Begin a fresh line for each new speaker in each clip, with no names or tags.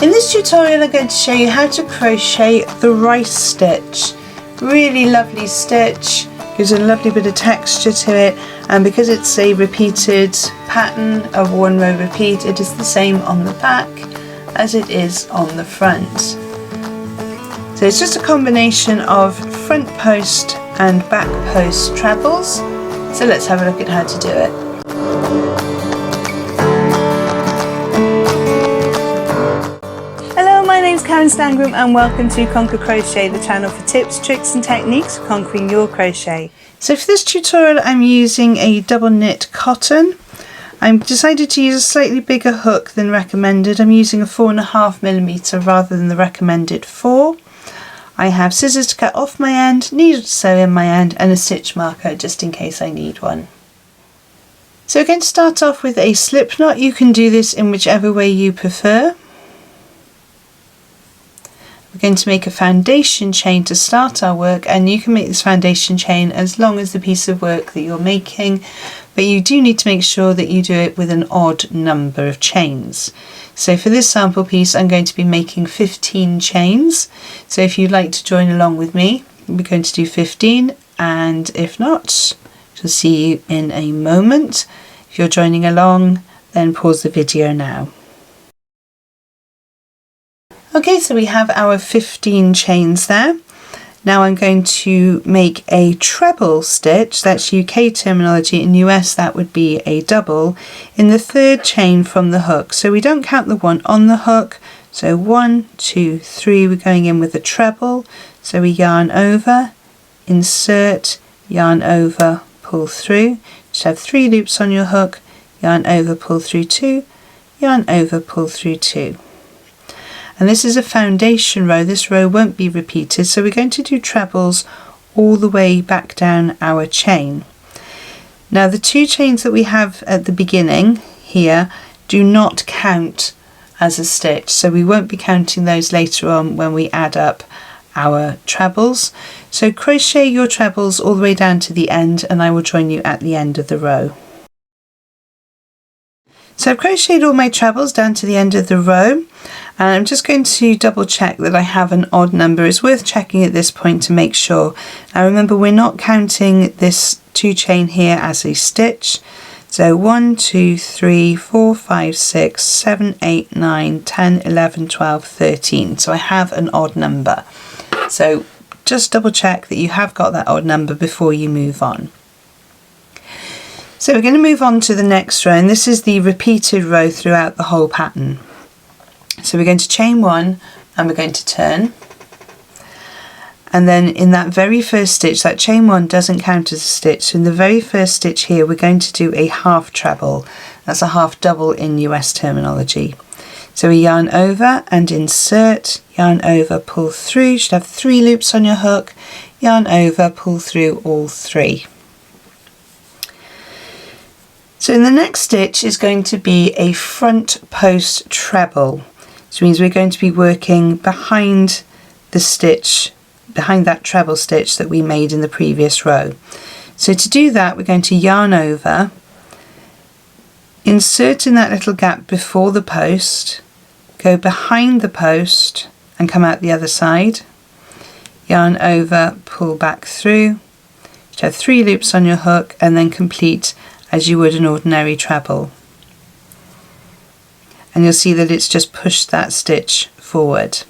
In this tutorial I'm going to show you how to crochet the rice stitch. Really lovely stitch, gives a lovely bit of texture to it, and because it's a repeated pattern of one row repeat, it is the same on the back as it is on the front. So it's just a combination of front post and back post trebles. So let's have a look at how to do it. Hello, my name's Karen Stangram and welcome to Conquer Crochet, the channel for tips, tricks and techniques for conquering your crochet. So for this tutorial I'm using a double knit cotton. I've decided to use a slightly bigger hook than recommended. I'm using a 4.5mm rather than the recommended 4. I have scissors to cut off my end, needle to sew in my end, and a stitch marker just in case I need one. So we're going to start off with a slip knot. You can do this in whichever way you prefer. We're going to make a foundation chain to start our work, and you can make this foundation chain as long as the piece of work that you're making, but you do need to make sure that you do it with an odd number of chains. So for this sample piece I'm going to be making 15 chains, so if you'd like to join along with me we're going to do 15, and if not, I'll see you in a moment. If you're joining along, then pause the video now. Okay, so we have our 15 chains there. Now I'm going to make a treble stitch, that's UK terminology, in US that would be a double, in the third chain from the hook. So we don't count the one on the hook, so 1, 2, 3, we're going in with a treble. So we yarn over, insert, yarn over, pull through, just have 3 loops on your hook, yarn over, pull through 2, yarn over, pull through 2. And this is a foundation row, this row won't be repeated, so we're going to do trebles all the way back down our chain. Now the 2 chains that we have at the beginning here do not count as a stitch, so we won't be counting those later on when we add up our trebles. So crochet your trebles all the way down to the end, and I will join you at the end of the row. So I've crocheted all my trebles down to the end of the row, and I'm just going to double check that I have an odd number. It's worth checking at this point to make sure. Now remember, we're not counting this 2 chain here as a stitch. So 1, 2, 3, 4, 5, 6, 7, 8, 9, 10, 11, 12, 13. So I have an odd number. So just double check that you have got that odd number before you move on. So we're going to move on to the next row, and this is the repeated row throughout the whole pattern. So we're going to chain 1 and we're going to turn, and then in that very first stitch, that chain 1 doesn't count as a stitch, so in the very first stitch here we're going to do a half treble. That's a half double in US terminology. So we yarn over and insert, yarn over, pull through, you should have 3 loops on your hook, yarn over, pull through all 3. So in the next stitch is going to be a front post treble, which means we're going to be working behind the stitch, behind that treble stitch that we made in the previous row. So to do that we're going to yarn over, insert in that little gap before the post, go behind the post and come out the other side, yarn over, pull back through, you have 3 loops on your hook, and then complete as you would an ordinary treble. And you'll see that it's just pushed that stitch forward.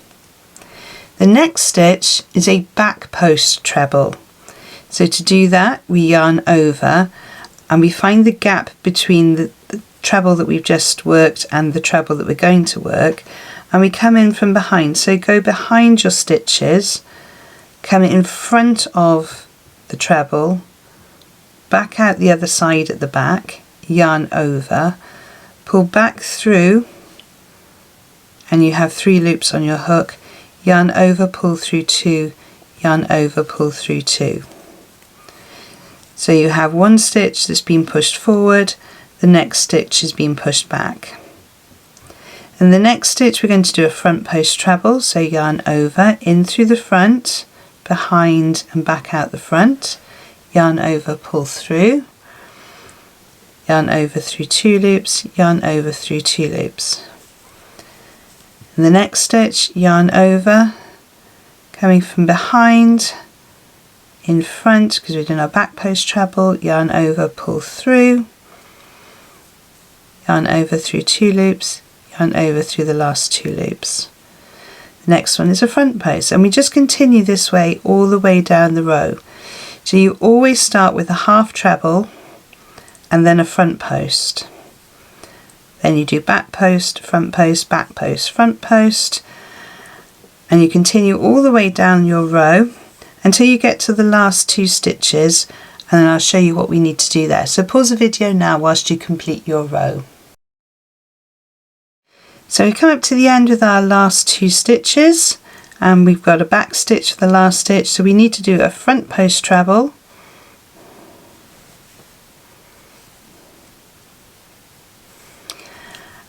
The next stitch is a back post treble. So to do that we yarn over and we find the gap between the treble that we've just worked and the treble that we're going to work, and we come in from behind. So go behind your stitches, come in front of the treble, back out the other side at the back, yarn over, pull back through, and you have 3 loops on your hook, yarn over, pull through 2, yarn over, pull through 2. So you have 1 stitch that's been pushed forward, the next stitch has been pushed back. In the next stitch we're going to do a front post treble, so yarn over, in through the front, behind and back out the front, yarn over, pull through, yarn over through 2 loops, yarn over through 2 loops. In the next stitch, yarn over, coming from behind, in front, because we're doing our back post treble, yarn over, pull through, yarn over through 2 loops, yarn over through the last 2 loops. The next one is a front post, and we just continue this way all the way down the row. So you always start with a half treble and then a front post. Then you do back post, front post, back post, front post, and you continue all the way down your row until you get to the last 2 stitches, and then I'll show you what we need to do there. So pause the video now whilst you complete your row. So we come up to the end with our last 2 stitches, and we've got a back stitch for the last stitch, so we need to do a front post treble,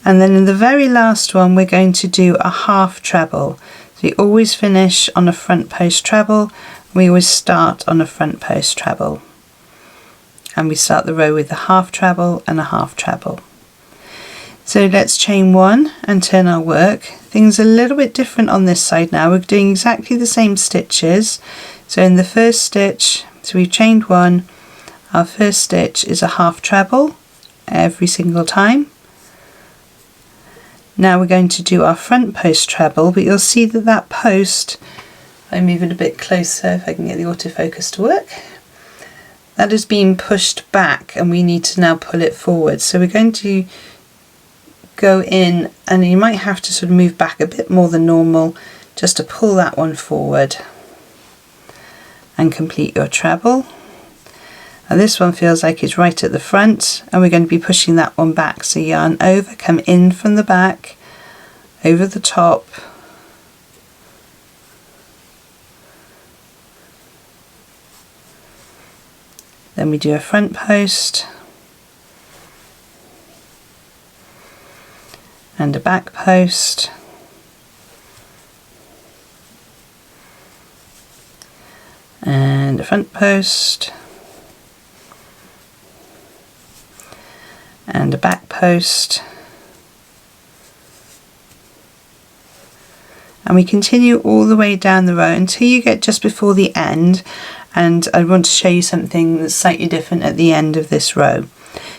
and then in the very last one we're going to do a half treble. So you always finish on a front post treble, we always start on a front post treble, and we start the row with a half treble and a half treble. So let's chain 1 and turn our work. Things are a little bit different on this side now. We're doing exactly the same stitches. So in the first stitch, so we've chained 1, our first stitch is a half treble every single time. Now we're going to do our front post treble, but you'll see that that post, I move it a bit closer if I can get the autofocus to work, that is being pushed back and we need to now pull it forward. So we're going to go in, and you might have to sort of move back a bit more than normal just to pull that one forward and complete your treble. And this one feels like it's right at the front, and we're going to be pushing that one back. So yarn over, come in from the back, over the top, then we do a front post and a back post, and a front post and a back post, and we continue all the way down the row until you get just before the end, and I want to show you something that's slightly different at the end of this row.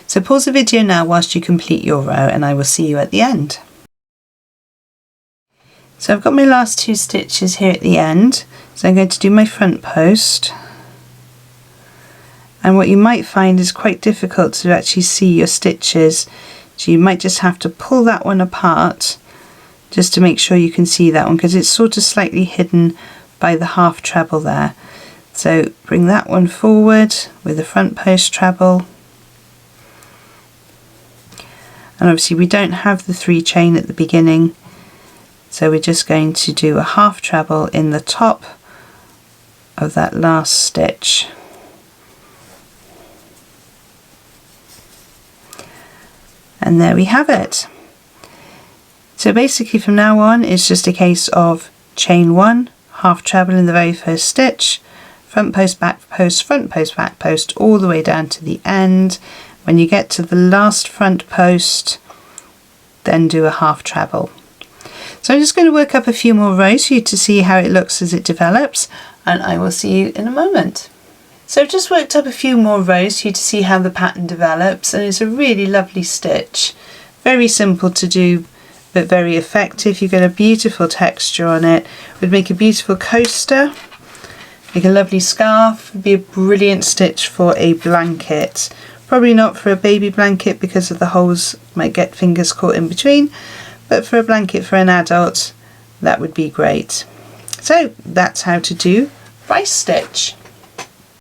So pause the video now whilst you complete your row, and I will see you at the end. So I've got my last 2 stitches here at the end, so I'm going to do my front post, and what you might find is quite difficult to actually see your stitches, so you might just have to pull that one apart just to make sure you can see that one, because it's sort of slightly hidden by the half treble there. So bring that one forward with the front post treble, and obviously we don't have the 3 chain at the beginning, so we're just going to do a half treble in the top of that last stitch. And there we have it. So basically from now on it's just a case of chain 1, half treble in the very first stitch, front post, back post, front post, back post, all the way down to the end. When you get to the last front post, then do a half treble. So I'm just going to work up a few more rows for you to see how it looks as it develops, and I will see you in a moment. So I've just worked up a few more rows for you to see how the pattern develops, and it's a really lovely stitch. Very simple to do, but very effective. You get a beautiful texture on it. It would make a beautiful coaster, make a lovely scarf. It would be a brilliant stitch for a blanket. Probably not for a baby blanket because of the holes, might get fingers caught in between, but for a blanket for an adult, that would be great. So that's how to do rice stitch.